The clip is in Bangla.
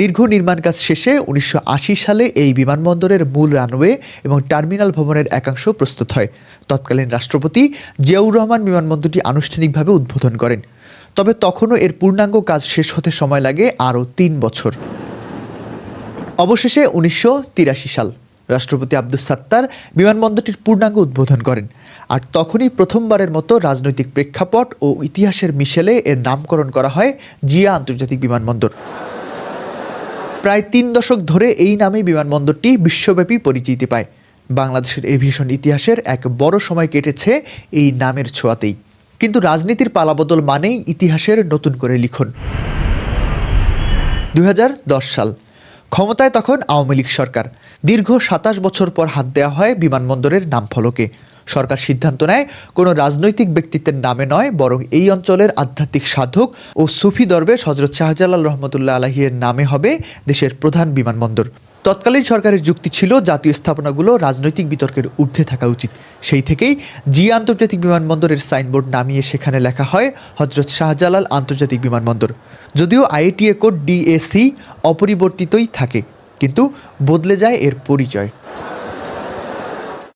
দীর্ঘ নির্মাণ কাজ শেষে ১৯৮০ সালে এই বিমানবন্দরের মূল রানওয়ে এবং টার্মিনাল ভবনের একাংশ প্রস্তুত হয়। তৎকালীন রাষ্ট্রপতি জিয়াউর রহমান বিমানবন্দরটি আনুষ্ঠানিকভাবে উদ্বোধন করেন। তবে তখনও এর পূর্ণাঙ্গ কাজ শেষ হতে সময় লাগে আরও ৩ বছর। অবশেষে ১৯৮৩ সাল রাষ্ট্রপতি আব্দুস সাত্তার বিমানবন্দরটির পূর্ণাঙ্গ উদ্বোধন করেন। আর তখনই প্রথমবারের মতো রাজনৈতিক প্রেক্ষাপট ও ইতিহাসের মিশেলে এর নামকরণ করা হয় জিয়া আন্তর্জাতিক বিমানবন্দর। প্রায় ৩ দশক ধরে এই নামে বিমানবন্দরটি বিশ্বব্যাপী পরিচিতি পায়। বাংলাদেশের এভিয়েশন ইতিহাসের এক বড় সময় কেটেছে এই নামের ছোঁয়াতেই। কিন্তু রাজনীতির পালাবদল মানেই ইতিহাসের নতুন করে লিখন। ২০১০ সাল ক্ষমতায় তখন আওয়ামী লীগ সরকার। দীর্ঘ ২৭ বছর পর হাত দেওয়া হয় বিমানবন্দরের নামফলকে। সরকার সিদ্ধান্ত নেয় কোনো রাজনৈতিক ব্যক্তিত্বের নামে নয়, বরং এই অঞ্চলের আধ্যাত্মিক সাধক ও সুফি দরবেশ হজরত শাহজালাল রহমতুল্লাহ আলাহির নামে হবে দেশের প্রধান বিমানবন্দর। তৎকালীন সরকারের যুক্তি ছিল জাতীয় স্থাপনাগুলো রাজনৈতিক বিতর্কের ঊর্ধ্বে থাকা উচিত। সেই থেকেই জিয়া আন্তর্জাতিক বিমানবন্দরের সাইনবোর্ড নামিয়ে সেখানে লেখা হয় হজরত শাহজালাল আন্তর্জাতিক বিমানবন্দর। যদিও আইএটিএ কোড DAC অপরিবর্তিতই থাকে, কিন্তু বদলে যায় এর পরিচয়।